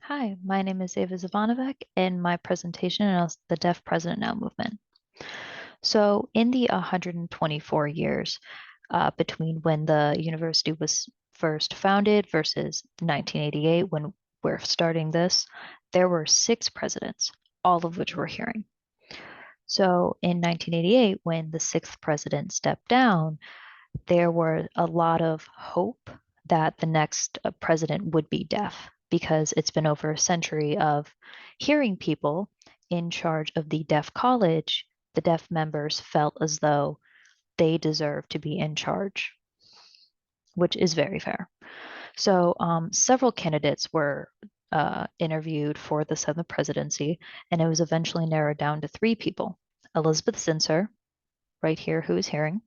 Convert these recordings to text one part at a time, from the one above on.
Hi, my name is Ava Zivanovic, and my presentation is the Deaf President Now movement. So, in the 124 years between when the university was first founded versus 1988, when we're starting this, there were six presidents, all of which were hearing. So, in 1988, when the sixth president stepped down, there were a lot of hope that the next president would be deaf because it's been over a century of hearing people in charge of the deaf college. The deaf members felt as though they deserve to be in charge, which is very fair. So, several candidates were interviewed for the Senate presidency, and it was eventually narrowed down to three people: Elizabeth Zinsser, right here, who is hearing,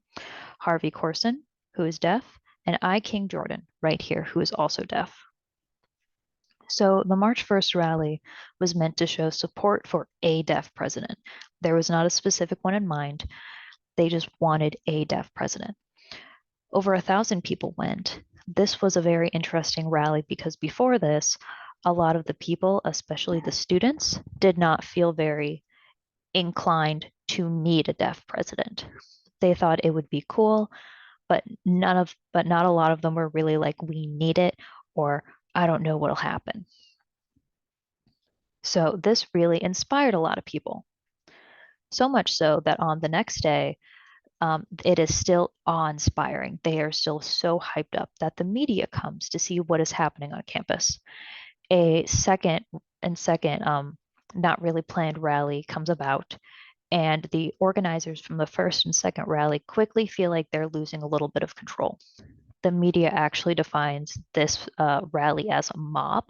Harvey Korson, who is deaf, and I. King Jordan, right here, who is also deaf. So the March 1st rally was meant to show support for a deaf president. There was not a specific one in mind. They just wanted a deaf president. Over 1,000 people went. This was a very interesting rally because before this, a lot of the people, especially the students, did not feel very inclined to need a deaf president. They thought it would be cool, but not a lot of them were really like, we need it, or I don't know what'll happen. So this really inspired a lot of people. So much so that on the next day, it is still awe-inspiring. They are still so hyped up that the media comes to see what is happening on campus. A second, not really planned rally comes about, and the organizers from the first and second rally quickly feel like they're losing a little bit of control. The media actually defines this rally as a mob,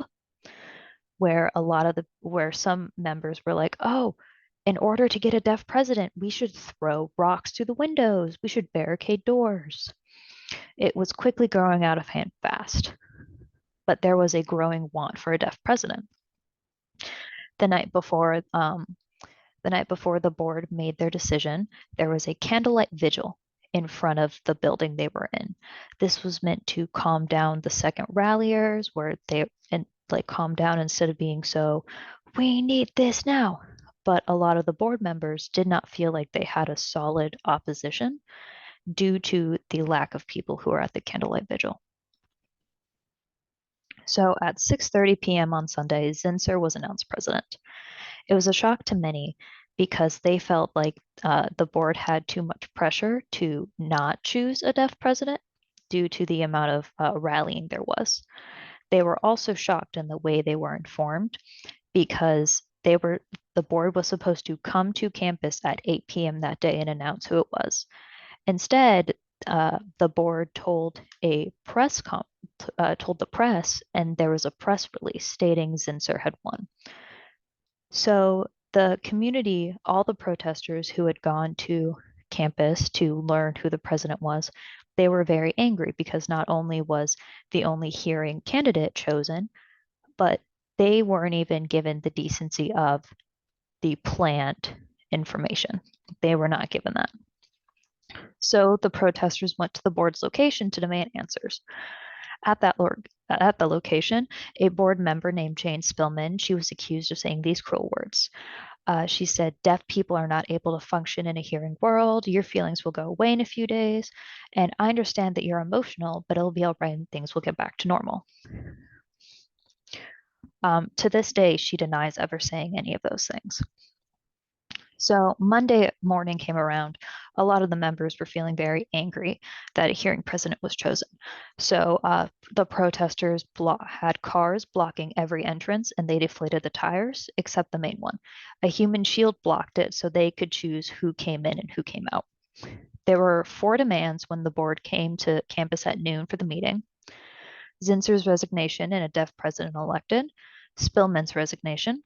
where some members were like, "Oh, in order to get a deaf president, we should throw rocks through the windows. We should barricade doors." It was quickly growing out of hand fast, but there was a growing want for a deaf president. The night before, the night before the board made their decision, there was a candlelight vigil in front of the building they were in. This was meant to calm down the second ralliers, where they and like calm down instead of being so, we need this now. But a lot of the board members did not feel like they had a solid opposition due to the lack of people who were at the candlelight vigil. So at 6:30 p.m. on Sunday, Zinsser was announced president. It was a shock to many because they felt like the board had too much pressure to not choose a deaf president due to the amount of rallying there was. They were also shocked in the way they were informed because the board was supposed to come to campus at 8 p.m. that day and announce who it was. Instead, the board told the press, and there was a press release stating Zinsser had won. So the community, all the protesters who had gone to campus to learn who the president was, they were very angry because not only was the only hearing candidate chosen, but they weren't even given the decency of the planned information. They were not given that. So the protesters went to the board's location to demand answers. At that at the location, a board member named Jane Spillman, she was accused of saying these cruel words. She said, "Deaf people are not able to function in a hearing world. Your feelings will go away in a few days. And I understand that you're emotional, but it'll be all right and things will get back to normal." To this day, she denies ever saying any of those things. So Monday morning came around. A lot of the members were feeling very angry that a hearing president was chosen. So the protesters had cars blocking every entrance and they deflated the tires except the main one. A human shield blocked it so they could choose who came in and who came out. There were four demands when the board came to campus at noon for the meeting: Zinsser's resignation and a deaf president elected, Spillman's resignation,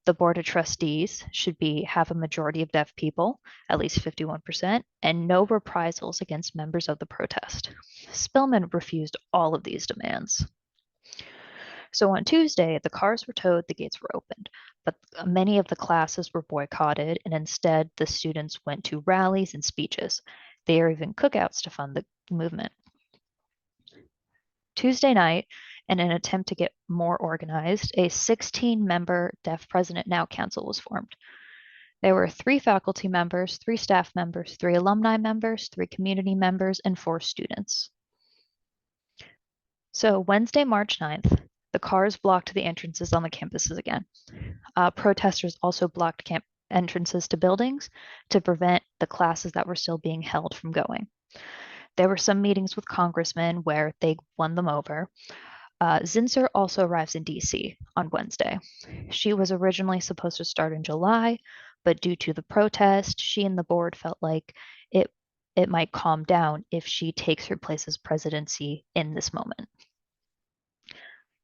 the board of trustees should have a majority of deaf people, at least 51%, and no reprisals against members of the protest. Spillman refused all of these demands. So on Tuesday, the cars were towed, the gates were opened, but many of the classes were boycotted, and instead the students went to rallies and speeches. There are even cookouts to fund the movement. Tuesday night, in an attempt to get more organized, a 16-member Deaf President Now Council was formed. There were 3 faculty members, 3 staff members, 3 alumni members, 3 community members, and 4 students. So Wednesday, March 9th, the cars blocked the entrances on the campuses again. Protesters also blocked entrances to buildings to prevent the classes that were still being held from going. There were some meetings with congressmen where they won them over. Zinsser also arrives in DC on Wednesday. She was originally supposed to start in July, but due to the protest, she and the board felt like it might calm down if she takes her place as presidency in this moment.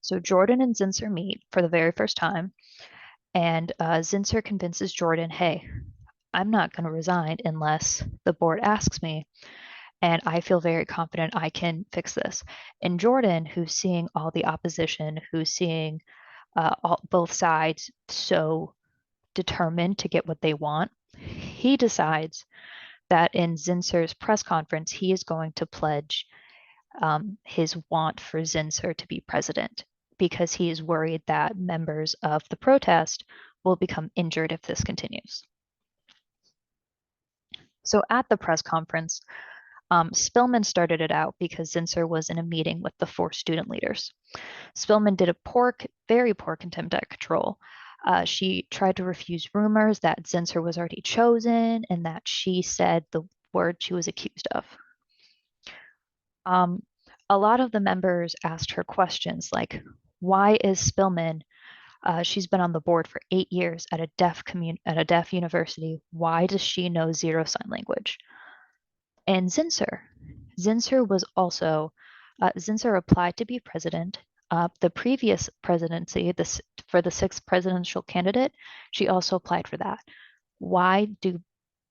So Jordan and Zinsser meet for the very first time, and Zinsser convinces Jordan, hey, I'm not going to resign unless the board asks me, and I feel very confident I can fix this. And Jordan, who's seeing all the opposition, who's seeing both sides so determined to get what they want, he decides that in Zinsser's press conference, he is going to pledge his want for Zinsser to be president because he is worried that members of the protest will become injured if this continues. So at the press conference, Spillman started it out because Zinsser was in a meeting with the 4 student leaders. Spillman did a very poor contempt at control. She tried to refuse rumors that Zinsser was already chosen and that she said the word she was accused of. A lot of the members asked her questions like, why is Spillman, she's been on the board for 8 years at a deaf university, why does she know 0 sign language? And Zinsser was also, Zinsser applied to be president. The previous presidency, for the 6th presidential candidate, she also applied for that. Why do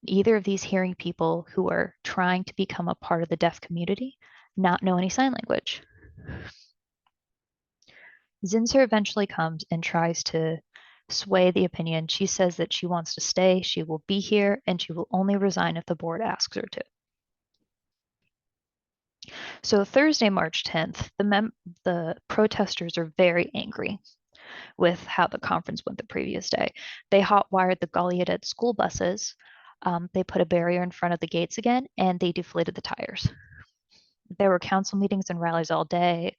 either of these hearing people who are trying to become a part of the deaf community not know any sign language? Zinsser eventually comes and tries to sway the opinion. She says that she wants to stay, she will be here, and she will only resign if the board asks her to. So Thursday, March 10th, the protesters are very angry with how the conference went the previous day. They hot-wired the Gallaudet school buses. They put a barrier in front of the gates again, and they deflated the tires. There were council meetings and rallies all day.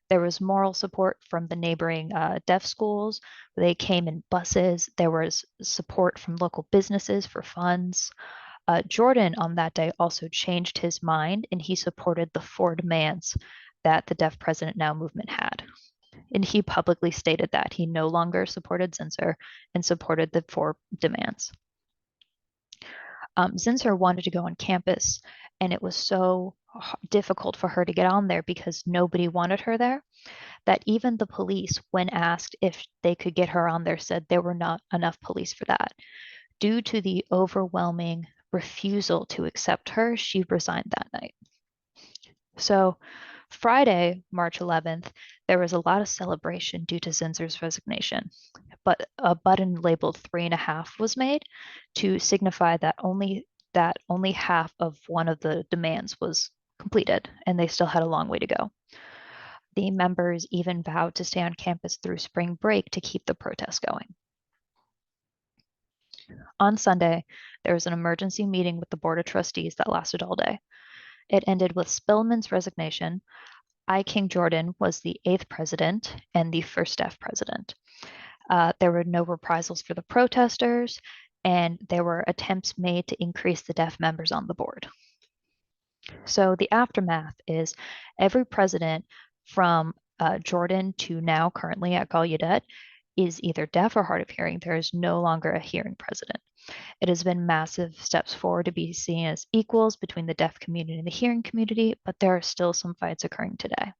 There was moral support from the neighboring deaf schools. They came in buses. There was support from local businesses for funds. Jordan on that day also changed his mind and he supported the 4 demands that the Deaf President Now movement had. And he publicly stated that he no longer supported Zinsser and supported the 4 demands. Zinsser wanted to go on campus, and it was so difficult for her to get on there because nobody wanted her there, that even the police, when asked if they could get her on there, said there were not enough police for that. Due to the overwhelming refusal to accept her, she resigned that night. So Friday, March 11th, there was a lot of celebration due to Zinsser's resignation, but a button labeled 3.5 was made to signify that only half of one of the demands was completed, and they still had a long way to go. The members even vowed to stay on campus through spring break to keep the protest going. On Sunday, there was an emergency meeting with the Board of Trustees that lasted all day. It ended with Spillman's resignation. I. King Jordan was the 8th president and the first deaf president. There were no reprisals for the protesters, and there were attempts made to increase the deaf members on the board. So the aftermath is every president from Jordan to now currently at Gallaudet is either deaf or hard of hearing. There is no longer a hearing president. It has been massive steps forward to be seen as equals between the deaf community and the hearing community, but there are still some fights occurring today.